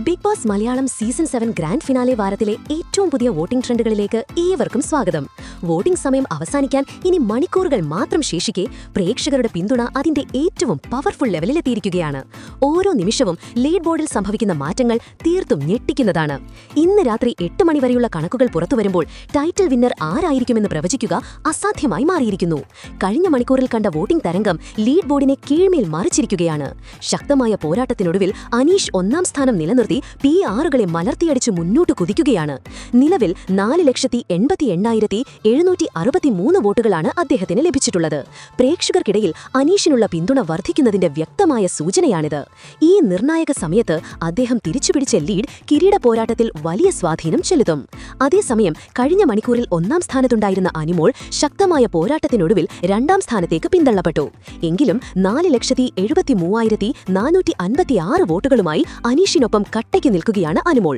Big Boss Malayalam season 7 grand finale വാരത്തിലെ ഏറ്റവും പുതിയ വോട്ടിംഗ് ട്രെൻഡുകളിലേക്ക് ഏവർക്കും സ്വാഗതം. വോട്ടിംഗ് സമയം അവസാനിക്കാൻ ഇനി മണിക്കൂറുകൾ മാത്രം ശേഷിക്കെ പ്രേക്ഷകരുടെ പിന്തുണ അതിന്റെ ഏറ്റവും പവർഫുൾ ലെവലിലെത്തിയിരിക്കുകയാണ്. ഓരോ നിമിഷവും ലീഡ് ബോർഡിൽ സംഭവിക്കുന്ന മാറ്റങ്ങൾ തീർത്തും ഞെട്ടിക്കുന്നതാണ്. ഇന്ന് രാത്രി 8 മണി വരെയുള്ള കണക്കുകൾ പുറത്തുവരുമ്പോൾ ടൈറ്റിൽ വിന്നർ ആരായിരിക്കുമെന്ന് പ്രവചിക്കുക അസാധ്യമായി മാറിയിരിക്കുന്നു. കഴിഞ്ഞ മണിക്കൂറിൽ കണ്ട വോട്ടിംഗ് തരംഗം ലീഡ് ബോർഡിനെ കീഴ്മേൽ മറിച്ചിരിക്കുകയാണ്. ശക്തമായ പോരാട്ടത്തിനൊടുവിൽ അനീഷ് 1ാം സ്ഥാനം നിലനിർത്തി PR-കളെ മലർത്തിയടിച്ച് മുന്നോട്ട് കുതിക്കുകയാണ്. നിലവിൽ 4,88,763 വോട്ടുകളാണ് അദ്ദേഹത്തിന് ലഭിച്ചിട്ടുള്ളത്. പ്രേക്ഷകർക്കിടയിൽ അനീഷിനുള്ള പിന്തുണ വർദ്ധിക്കുന്നതിന്റെ വ്യക്തമായ സൂചനയാണിത്. ഈ നിർണായക സമയത്ത് അദ്ദേഹം തിരിച്ചുപിടിച്ച ലീഡ് കിരീട പോരാട്ടത്തിൽ വലിയ സ്വാധീനം ചെലുത്തും. അതേസമയം കഴിഞ്ഞ മണിക്കൂറിൽ 1ാം സ്ഥാനത്തുണ്ടായിരുന്ന അനിമോൾ ശക്തമായ പോരാട്ടത്തിനൊടുവിൽ 2ാം സ്ഥാനത്തേക്ക് പിന്തള്ളപ്പെട്ടു. എങ്കിലും 4,73,456 വോട്ടുകളുമായി അനീഷിനൊപ്പം കട്ടയ്ക്ക് നിൽക്കുകയാണ് അനിമോൾ.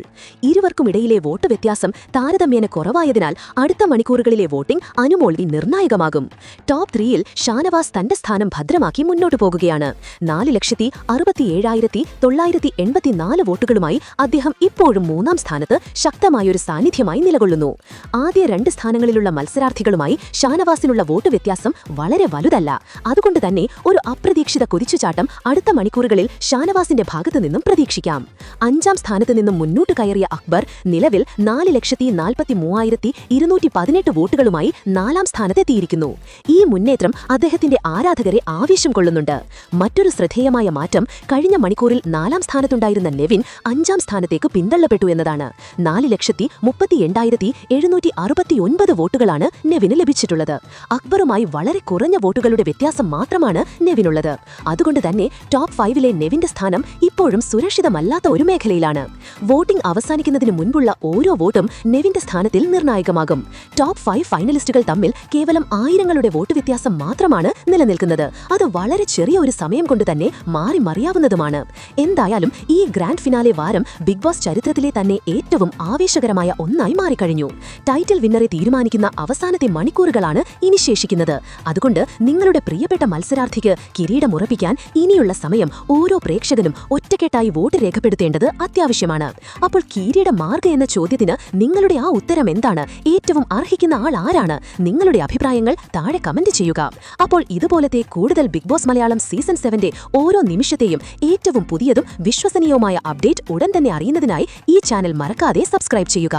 ഇരുവർക്കുമിടയിലെ വോട്ട് വ്യത്യാസം താരതമ്യേന കുറവായതിനാൽ അടുത്ത മണിക്കൂറുകളിലെ വോട്ടിംഗ് അനുമോളിൽ നിർണായകമാകും. ടോപ്പ് 3-ൽ ഷാനവാസ് തന്റെ സ്ഥാനം ഭദ്രമാക്കി മുന്നോട്ടു പോകുകയാണ്. 4,67,984 വോട്ടുകളുമായി അദ്ദേഹം ഇപ്പോഴും 3ാം സ്ഥാനത്ത് ശക്തമായൊരു സാന്നിധ്യമായി നിലകൊള്ളുന്നു. ആദ്യ 2 സ്ഥാനങ്ങളിലുള്ള മത്സരാർത്ഥികളുമായി ഷാനവാസിനുള്ള വോട്ട് വ്യത്യാസം വളരെ വലുതല്ല. അതുകൊണ്ട് തന്നെ ഒരു അപ്രതീക്ഷിത കുതിച്ചുചാട്ടം അടുത്ത മണിക്കൂറുകളിൽ ഷാനവാസിന്റെ ഭാഗത്തുനിന്നും പ്രതീക്ഷിക്കാം. 5ാം സ്ഥാനത്ത് നിന്നും മുന്നോട്ട് കയറിയ അക്ബർ നിലവിൽ 4,43,218 വോട്ടുകളുമായി 4ാം സ്ഥാനത്തെത്തിയിരിക്കുന്നു. ഈ മുന്നേറ്റം അദ്ദേഹത്തിന്റെ ആരാധകരെ ആവേശം കൊള്ളുന്നുണ്ട്. മറ്റൊരു ശ്രദ്ധേയമായ മാറ്റം കഴിഞ്ഞ മണിക്കൂറിൽ 4ാം സ്ഥാനത്തുണ്ടായിരുന്ന നെവിൻ 5ാം സ്ഥാനത്തേക്ക് പിന്തള്ളപ്പെട്ടു എന്നതാണ്. 4,38,769 വോട്ടുകളാണ് നെവിന് ലഭിച്ചിട്ടുള്ളത്. അക്ബറുമായി വളരെ കുറഞ്ഞ വോട്ടുകളുടെ വ്യത്യാസം മാത്രമാണ് നെവിനുള്ളത്. അതുകൊണ്ട് തന്നെ ടോപ്പ് 5-ലെ നെവിന്റെ സ്ഥാനം ഇപ്പോഴും സുരക്ഷിതമല്ലാത്ത ഒരു മേഖലയിലാണ്. വോട്ടിംഗ് അവസാനിക്കുന്നതിന് മുൻപുള്ള ഓരോ വോട്ടും നെവിന്റെ സ്ഥാനത്തിൽ നിർണായകമാകും. ടോപ്പ് 5 ഫൈനലിസ്റ്റുകൾ തമ്മിൽ കേവലം ആയിരങ്ങളുടെ വോട്ട് വ്യത്യാസം മാത്രമാണ് നിലനിൽക്കുന്നത്. അത് വളരെ ചെറിയ ഒരു സമയം കൊണ്ട് തന്നെ മാറി മറിയാവുന്നതുമാണ്. എന്തായാലും ഈ ഗ്രാൻഡ് ഫിനാലെ വാരം ബിഗ് ബോസ് ചരിത്രത്തിലെ തന്നെ ഏറ്റവും ആവേശകരമായ ഒന്നായി മാറിക്കഴിഞ്ഞു. ടൈറ്റിൽ വിന്നറെ തീരുമാനിക്കുന്ന അവസാനത്തെ മണിക്കൂറുകളാണ് ഇനി ശേഷിക്കുന്നത്. അതുകൊണ്ട് നിങ്ങളുടെ പ്രിയപ്പെട്ട മത്സരാർത്ഥിക്ക് കിരീടമുറപ്പിക്കാൻ ഇനിയുള്ള സമയം ഓരോ പ്രേക്ഷകനും ഒറ്റക്കെട്ടായി വോട്ട് രേഖപ്പെടുത്തേണ്ടത് അത്യാവശ്യമാണ്. അപ്പോൾ കിരീടമാർഗ എന്ന ചോദ്യത്തിന് നിങ്ങളുടെ ആ ഉത്തരം എന്താണ്? ഏറ്റവും അർഹിക്കുന്ന ആൾ ആരാണ്? നിങ്ങളുടെ അഭിപ്രായങ്ങൾ താഴെ കമന്റ് ചെയ്യുക. അപ്പോൾ ഇതുപോലത്തെ കൂടുതൽ ബിഗ് ബോസ് മലയാളം സീസൺ 7-ന്റെ ഓരോ നിമിഷത്തെയും ഏറ്റവും പുതിയതും വിശ്വസനീയവുമായ അപ്ഡേറ്റ് ഉടൻ തന്നെ അറിയുന്നതിനായി ഈ ചാനൽ മറക്കാതെ സബ്സ്ക്രൈബ് ചെയ്യുക.